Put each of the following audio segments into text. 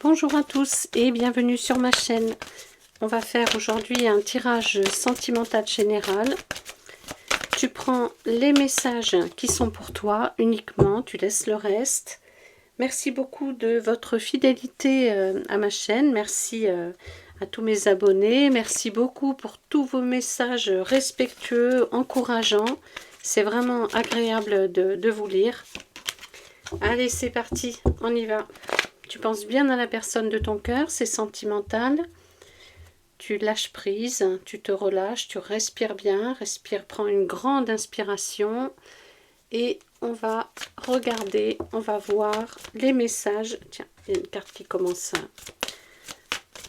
Bonjour à tous et bienvenue sur ma chaîne. On va faire aujourd'hui un tirage sentimental général. Tu prends les messages qui sont pour toi uniquement, tu laisses le reste. Merci beaucoup de votre fidélité à ma chaîne. Merci à tous mes abonnés. Merci beaucoup pour tous vos messages respectueux, encourageants. C'est vraiment agréable de vous lire. Allez, c'est parti, on y va. Tu penses bien à la personne de ton cœur, c'est sentimental. Tu lâches prise, tu te relâches, tu respires bien. Respire, prends une grande inspiration. Et on va regarder, on va voir les messages. Tiens, il y a une carte qui commence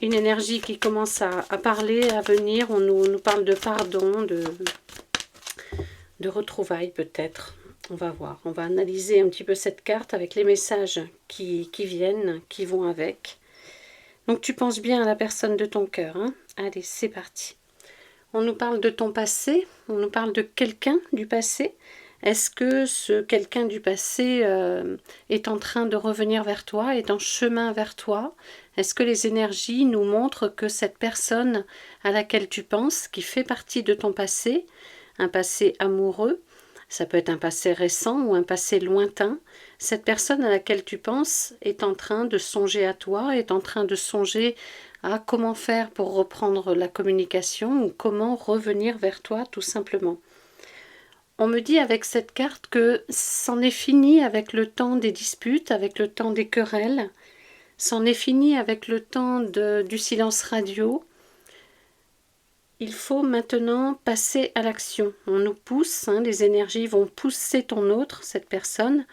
une énergie qui commence à parler, à venir. On nous parle de pardon, de retrouvailles peut-être. On va voir, on va analyser un petit peu cette carte avec les messages qui viennent, qui vont avec. Donc tu penses bien à la personne de ton cœur, hein? Allez, c'est parti. On nous parle de ton passé, on nous parle de quelqu'un du passé. Est-ce que ce quelqu'un du passé est en train de revenir vers toi, est en chemin vers toi? Est-ce que les énergies nous montrent que cette personne à laquelle tu penses, qui fait partie de ton passé, un passé amoureux, ça peut être un passé récent ou un passé lointain, cette personne à laquelle tu penses est en train de songer à toi, est en train de songer à comment faire pour reprendre la communication ou comment revenir vers toi tout simplement. On me dit avec cette carte que c'en est fini avec le temps des disputes, avec le temps des querelles, c'en est fini avec le temps du silence radio. Il faut maintenant passer à l'action. On nous pousse, hein, les énergies vont pousser ton autre, cette personne,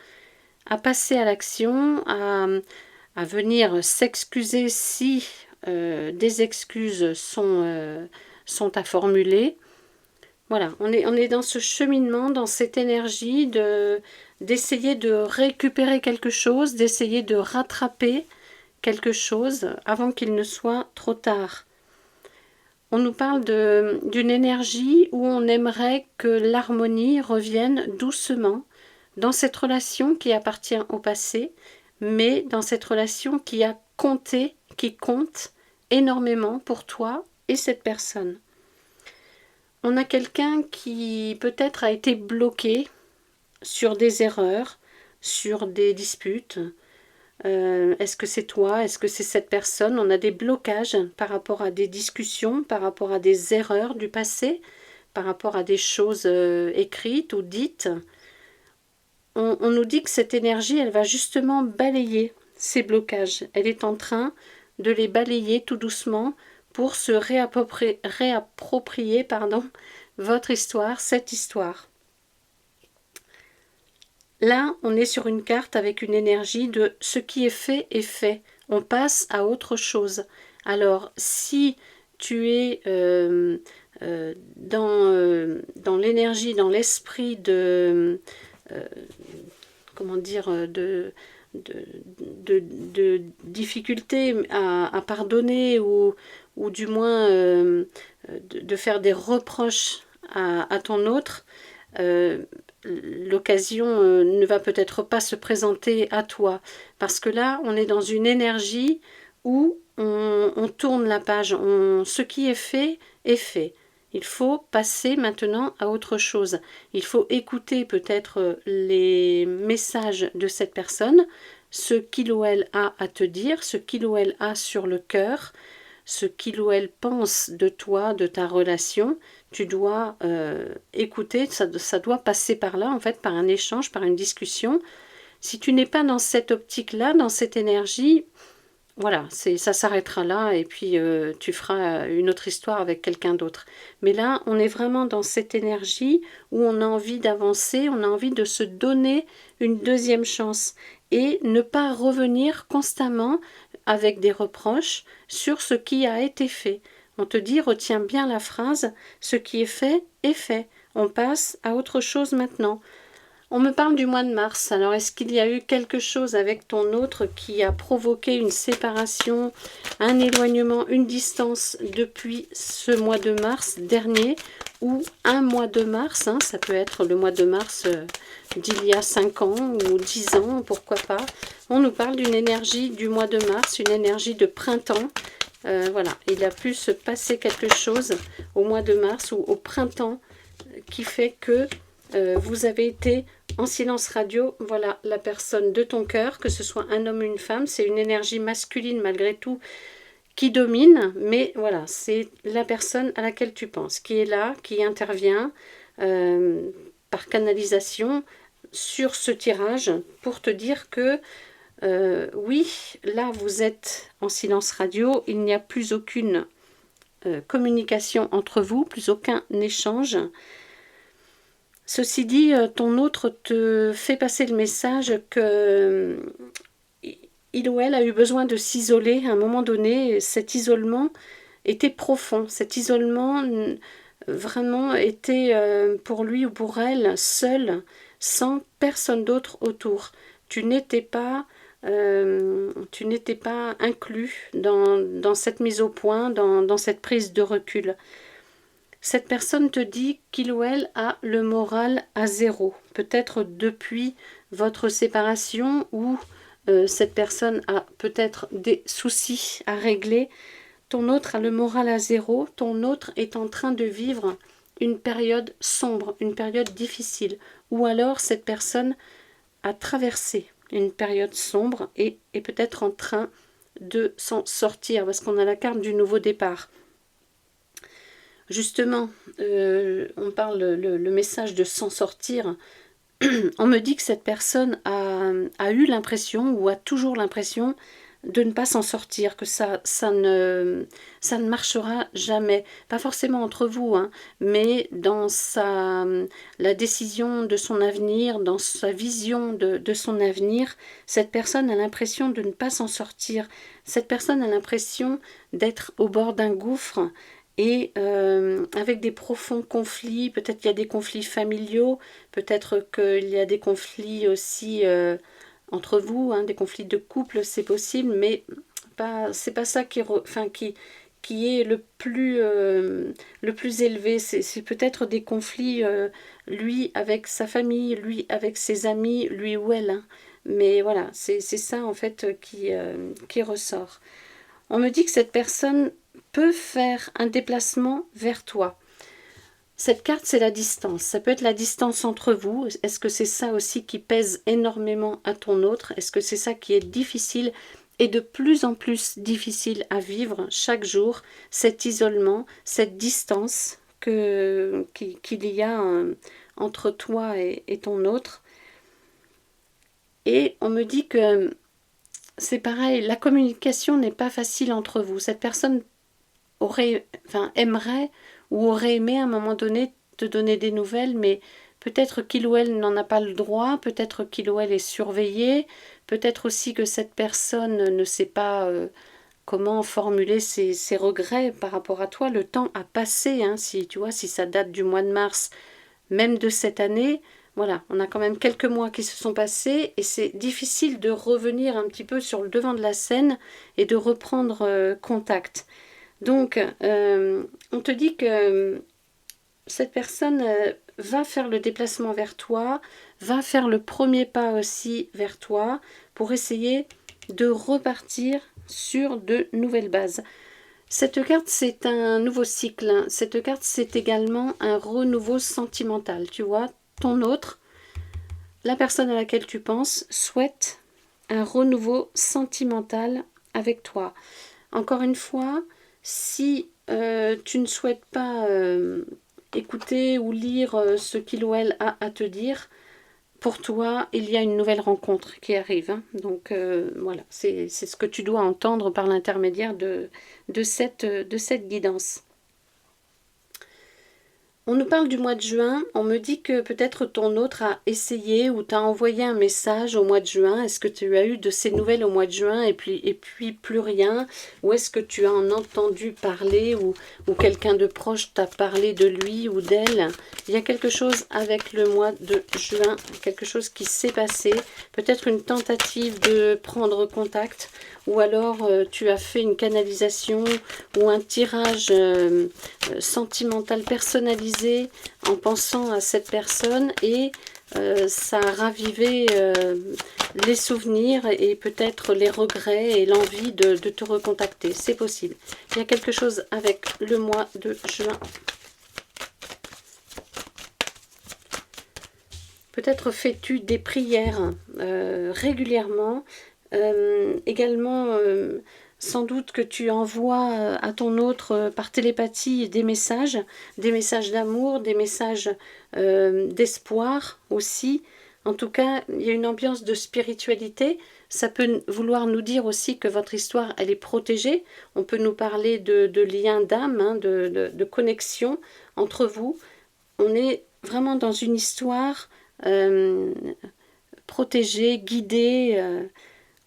à passer à l'action, à venir s'excuser si des excuses sont à formuler. Voilà, on est dans ce cheminement, dans cette énergie d'essayer de récupérer quelque chose, d'essayer de rattraper quelque chose avant qu'il ne soit trop tard. On nous parle d'une énergie où on aimerait que l'harmonie revienne doucement dans cette relation qui appartient au passé, mais dans cette relation qui a compté, qui compte énormément pour toi et cette personne. On a quelqu'un qui peut-être a été bloqué sur des erreurs, sur des disputes. Est-ce que c'est toi? Est-ce que c'est cette personne? On a des blocages par rapport à des discussions, par rapport à des erreurs du passé, par rapport à des choses écrites ou dites. On nous dit que cette énergie, elle va justement balayer ces blocages. Elle est en train de les balayer tout doucement pour se réapproprier votre histoire, cette histoire. Là, on est sur une carte avec une énergie de ce qui est fait est fait. On passe à autre chose. Alors, si tu es dans l'énergie, dans l'esprit de comment dire, de difficulté à pardonner ou du moins de faire des reproches à ton autre, l'occasion ne va peut-être pas se présenter à toi, parce que là on est dans une énergie où on tourne la page, ce qui est fait est fait. Il faut passer maintenant à autre chose. Il faut écouter peut-être les messages de cette personne, ce qu'il ou elle a à te dire, ce qu'il ou elle a sur le cœur, ce qu'il ou elle pense de toi, de ta relation. Tu dois écouter, ça doit passer par là, en fait, par un échange, par une discussion. Si tu n'es pas dans cette optique-là, dans cette énergie, voilà, ça s'arrêtera là et puis tu feras une autre histoire avec quelqu'un d'autre. Mais là, on est vraiment dans cette énergie où on a envie d'avancer, on a envie de se donner une deuxième chance et ne pas revenir constamment avec des reproches sur ce qui a été fait. On te dit, retiens bien la phrase, ce qui est fait est fait. On passe à autre chose maintenant. On me parle du mois de mars. Alors, est-ce qu'il y a eu quelque chose avec ton autre qui a provoqué une séparation, un éloignement, une distance depuis ce mois de mars dernier? ou un mois de mars, hein, ça peut être le mois de mars d'il y a 5 ans ou 10 ans, pourquoi pas. On nous parle d'une énergie du mois de mars, une énergie de printemps. Voilà, il a pu se passer quelque chose au mois de mars ou au printemps qui fait que vous avez été en silence radio. Voilà la personne de ton cœur, que ce soit un homme ou une femme, c'est une énergie masculine malgré tout qui domine, mais voilà, c'est la personne à laquelle tu penses, qui est là, qui intervient par canalisation sur ce tirage pour te dire que oui, là vous êtes en silence radio, il n'y a plus aucune communication entre vous, plus aucun échange. Ceci dit, ton autre te fait passer le message que il ou elle a eu besoin de s'isoler à un moment donné. Cet isolement était profond, cet isolement vraiment était pour lui ou pour elle seul, sans personne d'autre autour. Tu n'étais pas inclus dans cette mise au point, dans cette prise de recul. Cette personne te dit qu'il ou elle a le moral à zéro, peut-être depuis votre séparation ou cette personne a peut-être des soucis à régler. Ton autre a le moral à zéro, ton autre est en train de vivre une période sombre, une période difficile, ou alors cette personne a traversé une période sombre et est peut-être en train de s'en sortir, parce qu'on a la carte du nouveau départ. Justement, on parle le message de s'en sortir. On me dit que cette personne a eu l'impression ou a toujours l'impression de ne pas s'en sortir, que ça ne marchera jamais. Pas forcément entre vous, hein, mais dans la décision de son avenir, dans sa vision de son avenir, cette personne a l'impression de ne pas s'en sortir. Cette personne a l'impression d'être au bord d'un gouffre et avec des profonds conflits. Peut-être qu'il y a des conflits familiaux, peut-être qu'il y a des conflits aussi entre vous, hein, des conflits de couple, c'est possible, mais c'est pas ça qui est le plus élevé. C'est peut-être des conflits, lui avec sa famille, lui avec ses amis, lui ou elle, hein. Mais voilà, c'est ça en fait qui ressort. On me dit que cette personne peut faire un déplacement vers toi. Cette carte, c'est la distance. Ça peut être la distance entre vous. Est-ce que c'est ça aussi qui pèse énormément à ton autre? Est-ce que c'est ça qui est difficile et de plus en plus difficile à vivre chaque jour? Cet isolement, cette distance qu'il y a entre toi et ton autre. Et on me dit que c'est pareil, la communication n'est pas facile entre vous. Cette personne aimerait ou aurait aimé à un moment donné te donner des nouvelles, mais peut-être qu'il ou elle n'en a pas le droit, peut-être qu'il ou elle est surveillé, peut-être aussi que cette personne ne sait pas comment formuler ses regrets par rapport à toi. Le temps a passé, hein, si ça date du mois de mars, même de cette année, voilà, on a quand même quelques mois qui se sont passés et c'est difficile de revenir un petit peu sur le devant de la scène et de reprendre contact. Donc, on te dit que cette personne va faire le déplacement vers toi, va faire le premier pas aussi vers toi pour essayer de repartir sur de nouvelles bases. Cette carte, c'est un nouveau cycle. Cette carte, c'est également un renouveau sentimental. Tu vois, ton autre, la personne à laquelle tu penses, souhaite un renouveau sentimental avec toi. Encore une fois, si tu ne souhaites pas écouter ou lire ce qu'il ou elle a à te dire, pour toi, il y a une nouvelle rencontre qui arrive. Hein. Donc voilà, c'est ce que tu dois entendre par l'intermédiaire de cette guidance. On nous parle du mois de juin, on me dit que peut-être ton autre a essayé ou t'a envoyé un message au mois de juin. Est-ce que tu as eu de ces nouvelles au mois de juin et puis plus rien? Ou est-ce que tu as en entendu parler ou quelqu'un de proche t'a parlé de lui ou d'elle? Il y a quelque chose avec le mois de juin, quelque chose qui s'est passé. Peut-être une tentative de prendre contact ou alors tu as fait une canalisation ou un tirage sentimental personnalisé visualisé en pensant à cette personne et ça a ravivé les souvenirs et peut-être les regrets et l'envie de te recontacter. C'est possible. Il y a quelque chose avec le mois de juin. Peut-être fais-tu des prières régulièrement. Également, sans doute que tu envoies à ton autre par télépathie des messages d'amour, des messages d'espoir aussi. En tout cas, il y a une ambiance de spiritualité. Ça peut vouloir nous dire aussi que votre histoire, elle est protégée. On peut nous parler de liens d'âme, hein, de connexion entre vous. On est vraiment dans une histoire protégée, guidée,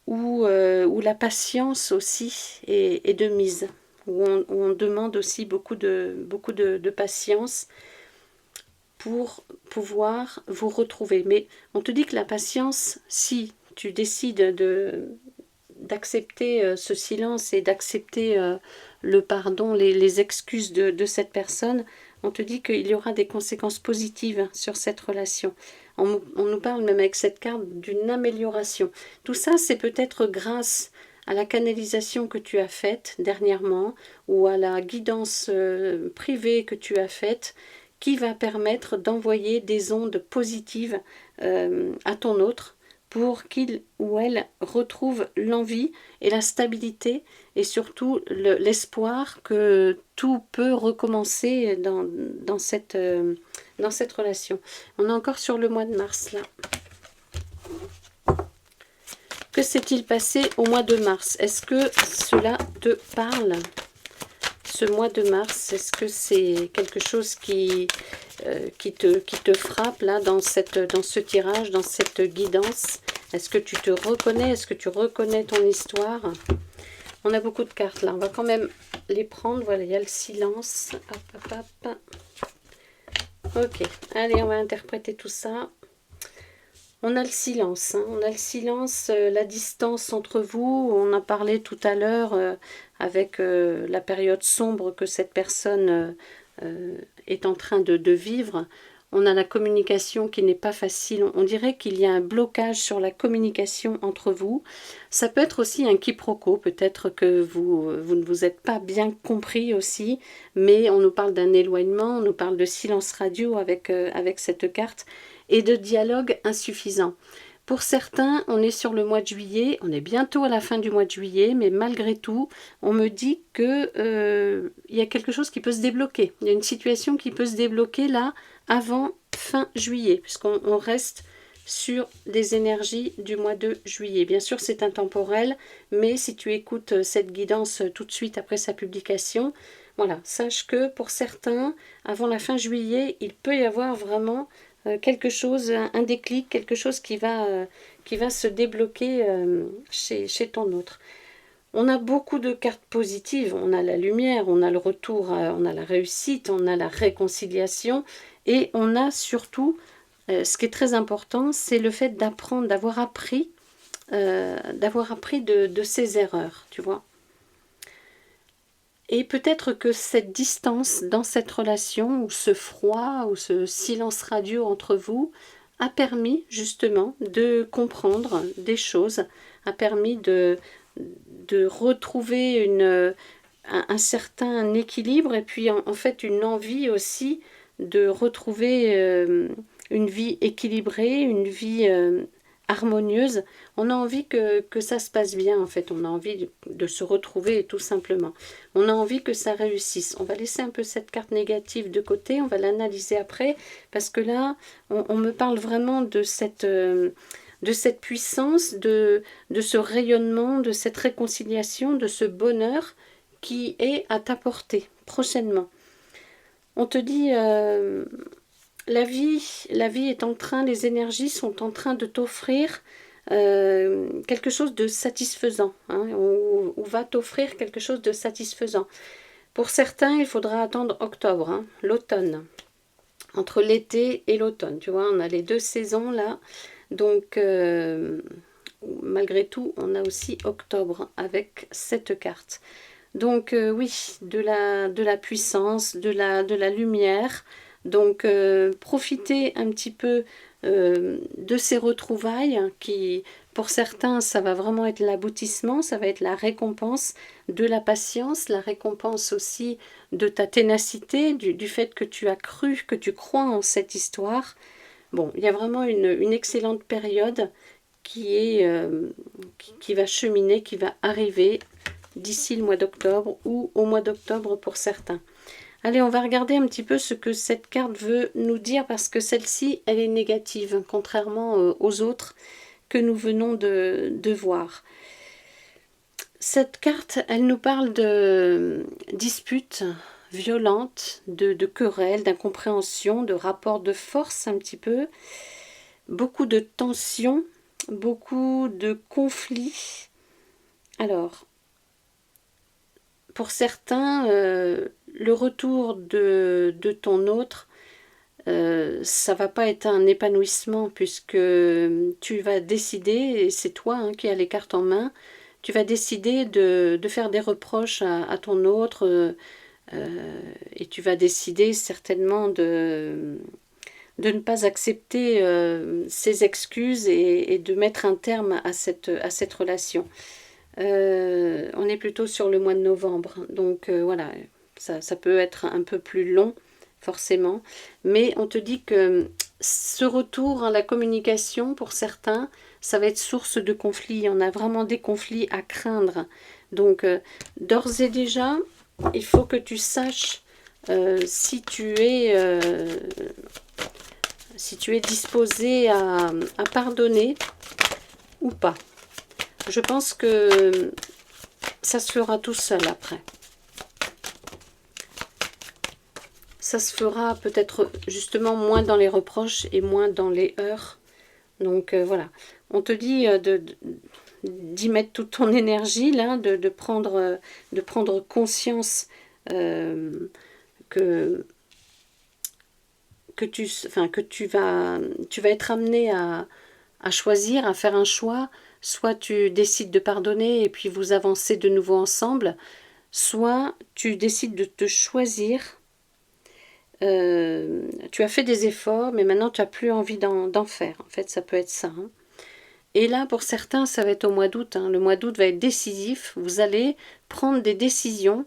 où la patience aussi est de mise, où on demande aussi beaucoup de patience pour pouvoir vous retrouver. Mais on te dit que la patience, si tu décides d'accepter ce silence et d'accepter le pardon, les excuses de cette personne, on te dit qu'il y aura des conséquences positives sur cette relation. On nous parle même avec cette carte d'une amélioration. Tout ça, c'est peut-être grâce à la canalisation que tu as faite dernièrement ou à la guidance privée que tu as faite qui va permettre d'envoyer des ondes positives à ton autre pour qu'il ou elle retrouve l'envie et la stabilité et surtout l'espoir que tout peut recommencer dans cette relation. On est encore sur le mois de mars là. Que s'est-il passé au mois de mars? Est-ce que cela te parle? Ce mois de mars, est-ce que c'est quelque chose qui te frappe là dans ce tirage, dans cette guidance? Est-ce que tu te reconnais? Est-ce que tu reconnais ton histoire? On a beaucoup de cartes là, on va quand même les prendre. Voilà, il y a le silence. Hop, hop, hop. Ok, allez, on va interpréter tout ça. On a le silence, hein. On a le silence, la distance entre vous. On a parlé tout à l'heure avec la période sombre que cette personne est en train de vivre. On a la communication qui n'est pas facile. On dirait qu'il y a un blocage sur la communication entre vous. Ça peut être aussi un quiproquo. Peut-être que vous ne vous êtes pas bien compris aussi. Mais on nous parle d'un éloignement. On nous parle de silence radio avec cette carte. Et de dialogue insuffisant. Pour certains, on est sur le mois de juillet, on est bientôt à la fin du mois de juillet, mais malgré tout, on me dit que y a quelque chose qui peut se débloquer. Il y a une situation qui peut se débloquer là, avant fin juillet, puisqu'on reste sur des énergies du mois de juillet. Bien sûr, c'est intemporel, mais si tu écoutes cette guidance tout de suite après sa publication, voilà, sache que pour certains, avant la fin juillet, il peut y avoir vraiment quelque chose, un déclic, quelque chose qui va se débloquer chez ton autre. On a beaucoup de cartes positives, on a la lumière, on a le retour, on a la réussite, on a la réconciliation et on a surtout, ce qui est très important, c'est le fait d'apprendre, d'avoir appris de ses erreurs, tu vois. Et peut-être que cette distance dans cette relation, ou ce froid, ou ce silence radio entre vous, a permis justement de comprendre des choses, a permis de retrouver un certain équilibre, et puis en fait une envie aussi de retrouver une vie équilibrée, une vie harmonieuse. On a envie que ça se passe bien en fait, on a envie de se retrouver tout simplement. On a envie que ça réussisse. On va laisser un peu cette carte négative de côté, on va l'analyser après, parce que là, on me parle vraiment de cette puissance, de ce rayonnement, de cette réconciliation, de ce bonheur qui est à ta portée prochainement. On te dit... la vie est en train, les énergies sont en train de t'offrir quelque chose de satisfaisant, hein, ou va t'offrir quelque chose de satisfaisant. Pour certains, il faudra attendre octobre, hein, l'automne, entre l'été et l'automne. Tu vois, on a les deux saisons là, donc malgré tout, on a aussi octobre avec cette carte. Donc oui, de la puissance, de la lumière, Donc, profitez un petit peu de ces retrouvailles qui, pour certains, ça va vraiment être l'aboutissement, ça va être la récompense de la patience, la récompense aussi de ta ténacité, du fait que tu as cru, que tu crois en cette histoire. Bon, il y a vraiment une excellente période qui va cheminer, qui va arriver d'ici le mois d'octobre ou au mois d'octobre pour certains. Allez, on va regarder un petit peu ce que cette carte veut nous dire parce que celle-ci, elle est négative, contrairement aux autres que nous venons de voir. Cette carte, elle nous parle de disputes violentes, de querelles, d'incompréhension, de rapports de force un petit peu, beaucoup de tensions, beaucoup de conflits. Alors, pour certains, le retour de ton autre, ça va pas être un épanouissement puisque tu vas décider, et c'est toi qui as les cartes en main, tu vas décider de faire des reproches à ton autre et tu vas décider certainement de ne pas accepter ses excuses et de mettre un terme à cette relation. On est plutôt sur le mois de novembre, donc voilà, ça peut être un peu plus long, forcément, mais on te dit que ce retour à la communication, pour certains, ça va être source de conflits. On a vraiment des conflits à craindre. Donc, d'ores et déjà, il faut que tu saches si tu es disposé à pardonner ou pas. Je pense que ça se fera tout seul après. Ça se fera peut-être justement moins dans les reproches et moins dans les heurts. Donc voilà, on te dit d'y mettre toute ton énergie là, de prendre conscience que tu vas être amené à choisir, à faire un choix. Soit tu décides de pardonner et puis vous avancez de nouveau ensemble, soit tu décides de te choisir. Tu as fait des efforts, mais maintenant tu n'as plus envie d'en faire. En fait, ça peut être ça. Et là, pour certains, ça va être au mois d'août. Le mois d'août va être décisif. Vous allez prendre des décisions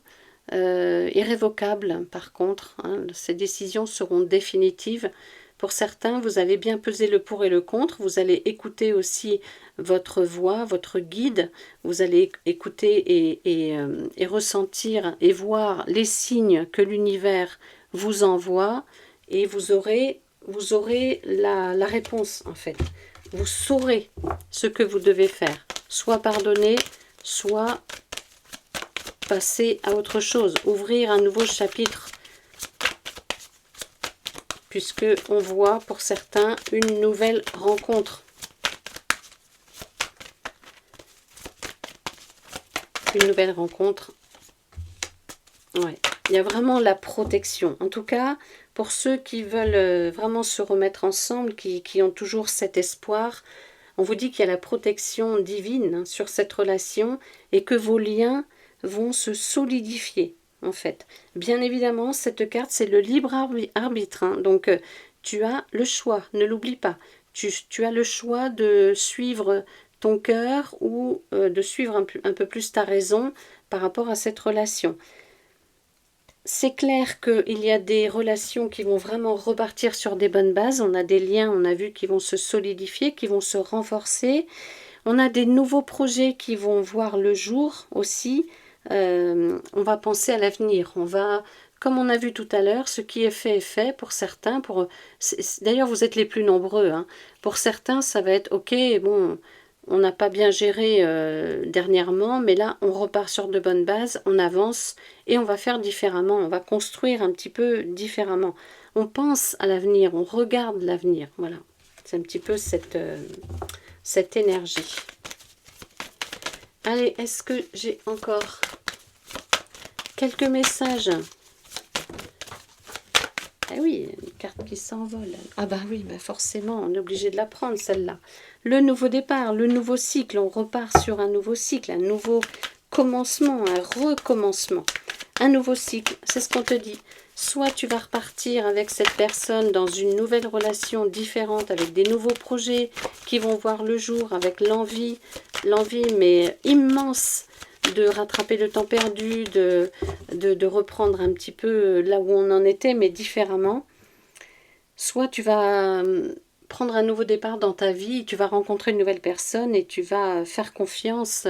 irrévocables, par contre. Ces décisions seront définitives. Pour certains, vous allez bien peser le pour et le contre. Vous allez écouter aussi votre voix, votre guide. Vous allez écouter et ressentir et voir les signes que l'univers vous envoie. Et vous aurez la réponse, en fait. Vous saurez ce que vous devez faire. Soit pardonner, soit passer à autre chose. Ouvrir un nouveau chapitre. Puisque on voit pour certains une nouvelle rencontre. Une nouvelle rencontre. Ouais. Il y a vraiment la protection. En tout cas, pour ceux qui veulent vraiment se remettre ensemble, qui ont toujours cet espoir, on vous dit qu'il y a la protection divine sur cette relation et que vos liens vont se solidifier. En fait, bien évidemment, cette carte, c'est le libre arbitre. Donc, tu as le choix, ne l'oublie pas. Tu as le choix de suivre ton cœur ou de suivre un peu plus ta raison par rapport à cette relation. C'est clair qu'il y a des relations qui vont vraiment repartir sur des bonnes bases. On a des liens, on a vu, qui vont se solidifier, qui vont se renforcer. On a des nouveaux projets qui vont voir le jour aussi. On va penser à l'avenir. On va, comme on a vu tout à l'heure, ce qui est fait pour certains. D'ailleurs, vous êtes les plus nombreux. Pour certains, ça va être ok, bon, on n'a pas bien géré dernièrement, mais là, on repart sur de bonnes bases, on avance et on va faire différemment. On va construire un petit peu différemment. On pense à l'avenir, on regarde l'avenir. Voilà, c'est un petit peu cette énergie. Allez, est-ce que j'ai encore quelques messages? Eh oui, une carte qui s'envole. Ah bah oui, bah forcément, on est obligé de la prendre celle-là. Le nouveau départ, le nouveau cycle, on repart sur un nouveau cycle, un nouveau commencement, un recommencement. un nouveau cycle, c'est ce qu'on te dit. Soit tu vas repartir avec cette personne dans une nouvelle relation différente, avec des nouveaux projets qui vont voir le jour, avec l'envie mais immense de rattraper le temps perdu, de reprendre un petit peu là où on en était, mais différemment. Soit tu vas prendre un nouveau départ dans ta vie, tu vas rencontrer une nouvelle personne et tu vas faire confiance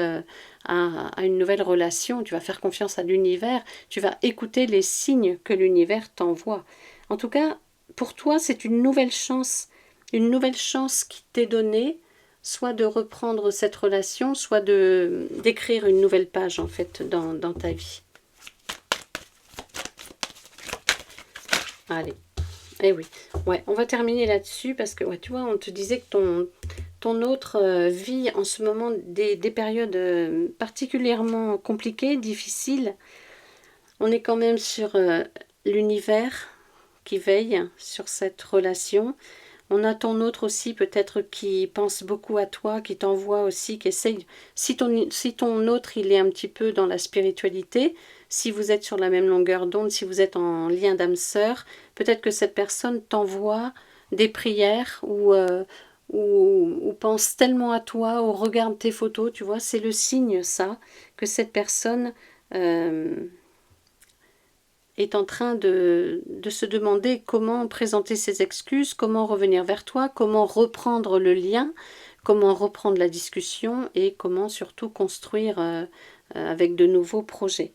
à une nouvelle relation, tu vas faire confiance à l'univers, tu vas écouter les signes que l'univers t'envoie. En tout cas, pour toi, c'est une nouvelle chance qui t'est donnée, soit de reprendre cette relation, soit d'écrire une nouvelle page en fait dans ta vie. Allez. Eh oui, ouais, on va terminer là-dessus parce que, ouais, tu vois, on te disait que ton autre vit en ce moment des périodes particulièrement compliquées, difficiles. On est quand même sur l'univers qui veille sur cette relation. On a ton autre aussi peut-être qui pense beaucoup à toi, qui t'envoie aussi, qui essaye. Si ton autre il est un petit peu dans la spiritualité, si vous êtes sur la même longueur d'onde, si vous êtes en lien d'âme sœur, peut-être que cette personne t'envoie des prières ou pense tellement à toi, ou regarde tes photos, tu vois, c'est le signe ça, que cette personne est en train de se demander comment présenter ses excuses, comment revenir vers toi, comment reprendre le lien, comment reprendre la discussion et comment surtout construire avec de nouveaux projets.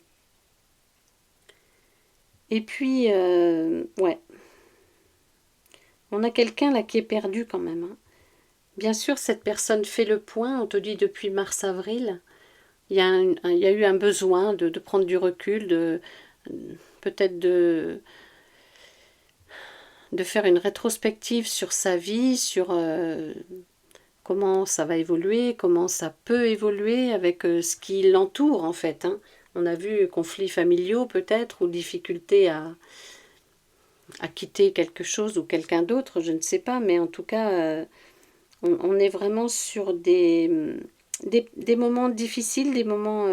Et puis, ouais, on a quelqu'un là qui est perdu quand même. Hein. Bien sûr, cette personne fait le point, on te dit depuis mars-avril, il y a eu un besoin de prendre du recul, peut-être de faire une rétrospective sur sa vie, sur comment ça va évoluer, comment ça peut évoluer avec ce qui l'entoure en fait. Hein. On a vu conflits familiaux peut-être, ou difficultés à quitter quelque chose ou quelqu'un d'autre, je ne sais pas, mais en tout cas, on est vraiment sur des moments difficiles, des moments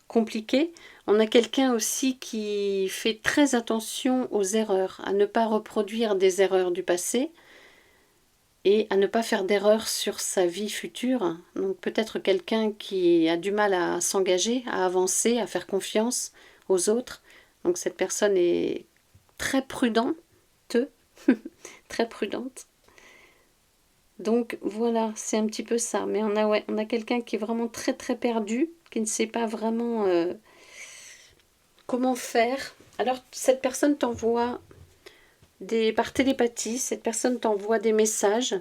compliqués. On a quelqu'un aussi qui fait très attention aux erreurs, à ne pas reproduire des erreurs du passé et à ne pas faire d'erreurs sur sa vie future. Donc peut-être quelqu'un qui a du mal à s'engager, à avancer, à faire confiance aux autres. Donc cette personne est très prudente, très prudente. Donc voilà, c'est un petit peu ça. Mais on a quelqu'un qui est vraiment très très perdu, qui ne sait pas vraiment comment faire. Alors cette personne t'envoie par télépathie, cette personne t'envoie des messages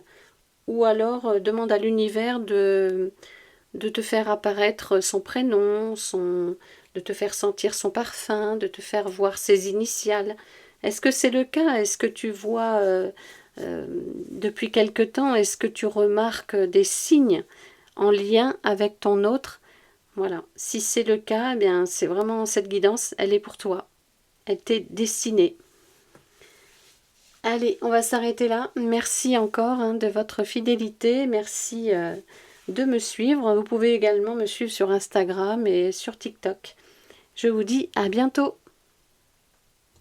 ou alors demande à l'univers de te faire apparaître son prénom, de te faire sentir son parfum, de te faire voir ses initiales. Est-ce que c'est le cas? Est-ce que tu vois depuis quelque temps, est-ce que tu remarques des signes en lien avec ton autre? Voilà, si c'est le cas, eh bien c'est vraiment cette guidance, elle est pour toi. Elle t'est destinée. Allez, on va s'arrêter là. Merci encore de votre fidélité. Merci de me suivre. Vous pouvez également me suivre sur Instagram et sur TikTok. Je vous dis à bientôt.